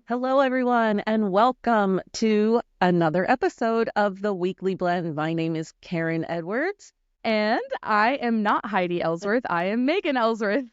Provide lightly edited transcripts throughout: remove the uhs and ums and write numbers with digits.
Hello, everyone, and welcome to another episode of the Weekly Blend. My name is Karen Edwards. And I am not Heidi Ellsworth. I am Megan Ellsworth.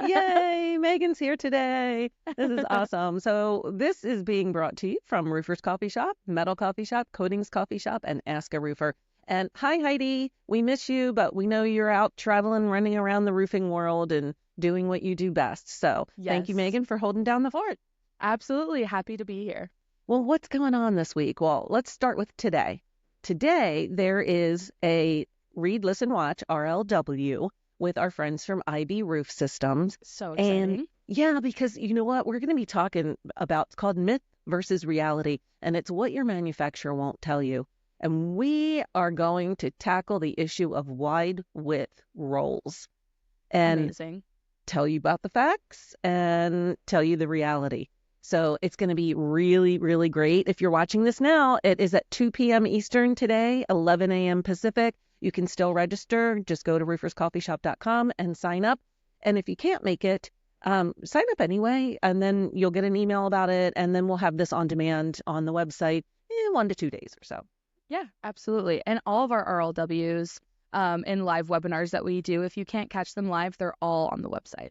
Yay, Megan's here today. This is awesome. So this is being brought to you from Roofers Coffee Shop, Metal Coffee Shop, Coatings Coffee Shop, and Ask a Roofer. And hi, Heidi. We miss you, but we know you're out traveling, running around the roofing world and doing what you do best. So thank you, Yes, Megan, for holding down the fort. absolutely happy to be here. Well, what's going on this week? Well, let's start with today. Today, there is a Read, Listen, Watch, RLW, with our friends from IB Roof Systems. So And exciting. yeah, because you know what? We're going to be talking about, it's called Myth versus Reality, and it's what your manufacturer won't tell you. And we are going to tackle the issue of wide width rolls and Amazing. tell you about the facts and tell you the reality. So it's going to be really, really great. If you're watching this now, it is at 2 p.m. Eastern today, 11 a.m. Pacific. You can still register. Just go to RoofersCoffeeShop.com and sign up. And if you can't make it, sign up anyway, and then you'll get an email about it. And then we'll have this on demand on the website in 1 to 2 days or so. Yeah, absolutely. And all of our RLWs and live webinars that we do, if you can't catch them live, they're all on the website.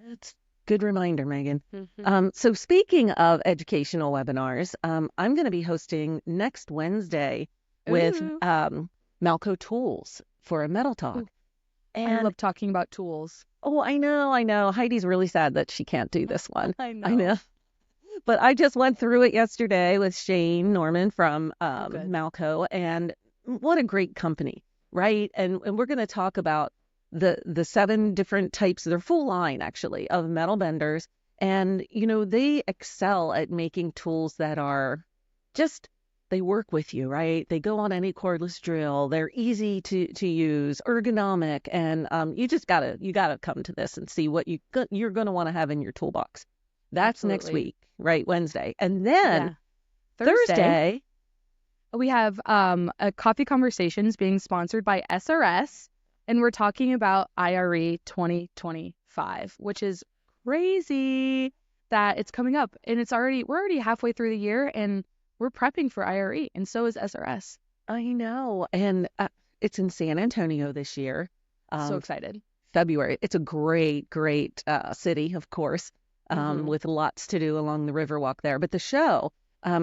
That's good reminder, Megan. Mhm. So speaking of educational webinars, I'm going to be hosting next Wednesday with Ooh, Malco Tools for a metal talk. ooh, I And love talking about tools. oh, I know. Heidi's really sad that she can't do this one. I I know. know. But I just went through it yesterday with Shane Norman from Oh, good. Malco, and what a great company, right? And we're going to talk about the 7 different types, their full line actually, of metal benders. And, you know, they excel at making tools that are just, they work with you, right? They go on any cordless drill. They're easy to use, ergonomic, and you gotta come to this and see what you're going to want to have in your toolbox. That's next Absolutely. week, right? Wednesday. And Yeah. then Thursday, Thursday, we have a coffee conversations being sponsored by SRS, and we're talking about IRE 2025, which is crazy that it's coming up, and we're already halfway through the year, and we're prepping for IRE, and so is SRS. I know. And it's in San Antonio this year, So um, excited. February. It's a great, great city, of course, Hmm. with lots to do along the Riverwalk there. But the show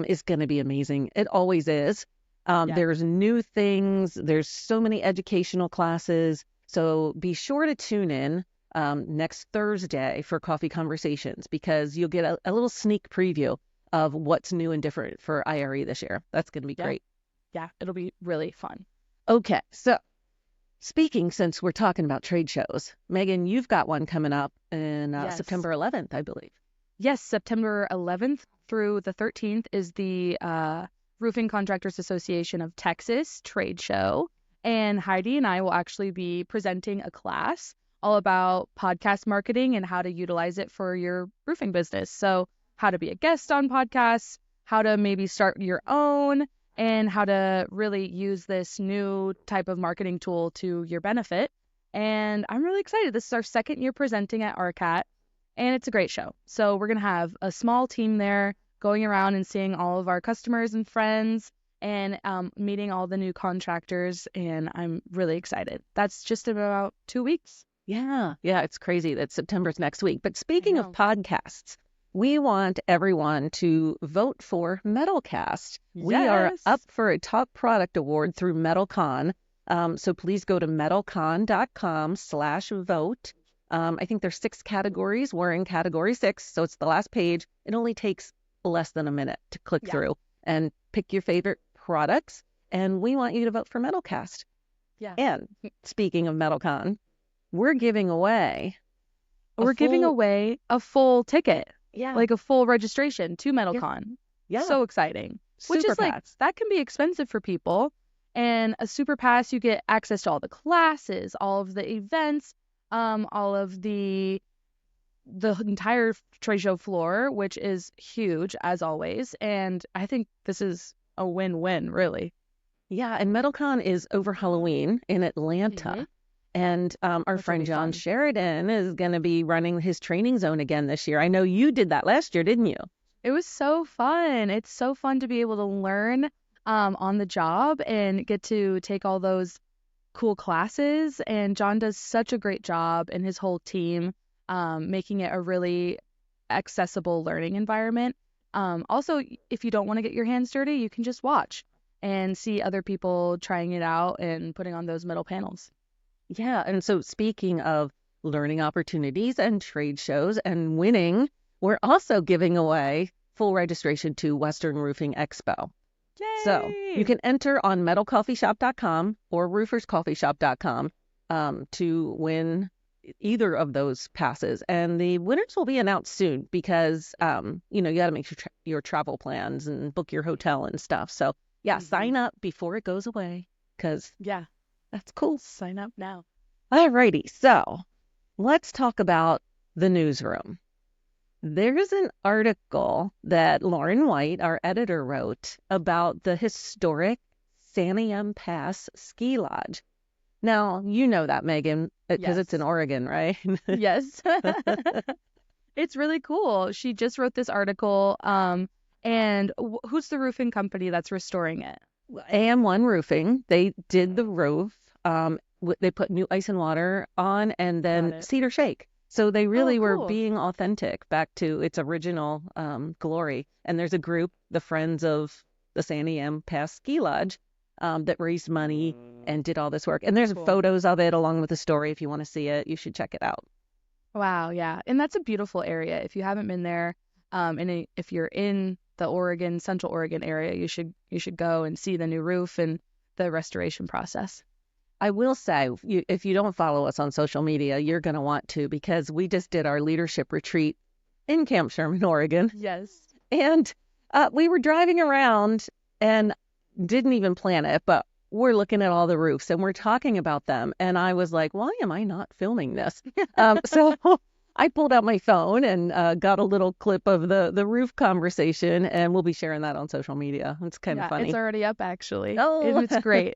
is going to be amazing. It always is. Yeah. There's new things. There's so many educational classes. So be sure to tune in next Thursday for Coffee Conversations because you'll get a little sneak preview of what's new and different for IRE this year. That's going to be Yeah. great. Yeah. It'll be really fun. Okay, so speaking, since we're talking about trade shows, Megan, you've got one coming up in Yes. September 11th, I believe. Yes, September 11th through the 13th is the Roofing Contractors Association of Texas trade show. And Heidi and I will actually be presenting a class all about podcast marketing and how to utilize it for your roofing business. So, how to be a guest on podcasts, how to maybe start your own, and how to really use this new type of marketing tool to your benefit. And I'm really excited. This is our second year presenting at RCAT and it's a great show. So we're going to have a small team there going around and seeing all of our customers and friends and meeting all the new contractors. And I'm really excited. That's just in about 2 weeks. Yeah, it's crazy that September's next week. But I speaking of know. podcasts, we want everyone to vote for Metalcast. We are up Yes. for a top product award through MetalCon. So please go to metalcon.com/vote. I think there's 6 categories. We're in category 6, so it's the last page. It only takes less than a minute to click Yeah. through and pick your favorite products. And we want you to vote for Metalcast. Yeah. And speaking of MetalCon, we're giving away a We're giving full, away a full ticket, yeah, like a full registration to yeah, MetalCon. yeah, So exciting. Which super is like, pass. that can be expensive for people. And a super pass, you get access to all the classes, all of the events, all of the entire trade show floor, which is huge as always. And I think this is a win-win, really. Yeah, and MetalCon is over Halloween in Hmm. Atlanta. And our Which will friend be John fun. Sheridan is going to be running his training zone again this year. I know you did that last year, didn't you? It was so fun. It's so fun to be able to learn on the job and get to take all those cool classes. And John does such a great job and his whole team making it a really accessible learning environment. Also, if you don't want to get your hands dirty, you can just watch and see other people trying it out and putting on those metal panels. Yeah. And so speaking of learning opportunities and trade shows and winning, we're also giving away full registration to Western Roofing Expo. So you Yay! can enter on metalcoffeeshop.com or rooferscoffeeshop.com to win either of those passes. And the winners will be announced soon because, you got to make your travel plans and book your hotel and stuff. So yeah, sign up before it goes away because Yeah, that's cool. sign up now. Alrighty, so let's talk about the newsroom. There's an article that Lauren White, our editor, wrote about the historic Santiam Pass Ski Lodge. Now, you know that, Megan, because it's in Yes. Oregon, right? Yes. It's really cool. She just wrote this article. And who's the roofing company that's restoring it? AM1 Roofing, they did the roof. They put new ice and water on and Got then it. cedar shake. So they Oh, really were cool. being authentic back to its original glory. And there's a group, the Friends of the Santiam Pass Ski Lodge, that raised money and did all this work. And there's Cool. photos of it along with the story. If you want to see it, you should check it out. Wow, yeah. And that's a beautiful area. If you haven't been there, if you're in the Central Oregon area, you should go and see the new roof and the restoration process. I will say, if you don't follow us on social media, you're going to want to because we just did our leadership retreat in Camp Sherman, Oregon. Yes. And we were driving around and didn't even plan it, but we're looking at all the roofs and we're talking about them. And I was like, why am I not filming this? So I pulled out my phone and got a little clip of the roof conversation, and we'll be sharing that on social media. It's kind of Yeah, it's funny. already up actually. Oh, It's great.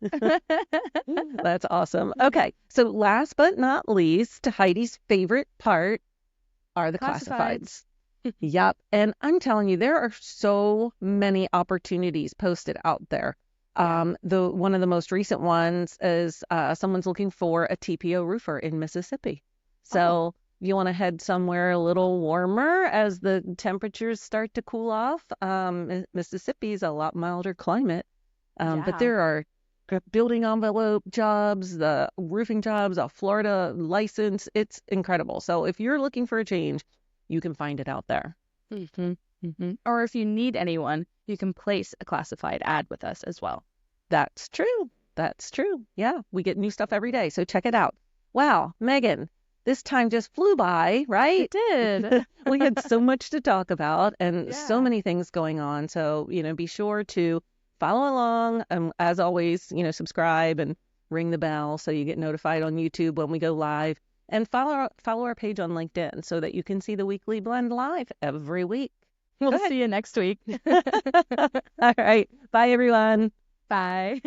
that's awesome. Okay, so last but not least, Heidi's favorite part are the classifieds. Yep. And I'm telling you, there are so many opportunities posted out there. Yeah. The one of the most recent ones is someone's looking for a TPO roofer in Mississippi. So if you want to head somewhere a little warmer as the temperatures start to cool off, Mississippi's a lot milder climate. But Yeah. there are building envelope jobs, the roofing jobs, a Florida license. It's incredible. So if you're looking for a change, you can find it out there. Or if you need anyone, you can place a classified ad with us as well. That's true. That's true. Yeah, we get new stuff every day. So check it out. Wow, Megan, this time just flew by, right? It did. We had so much to talk about and so Yeah. many things going on. So, be sure to follow along. As always, subscribe and ring the bell so you get notified on YouTube when we go live. And follow our page on LinkedIn so that you can see the Weekly Blend live every week. We'll see you next week. All right. Bye, everyone. Bye.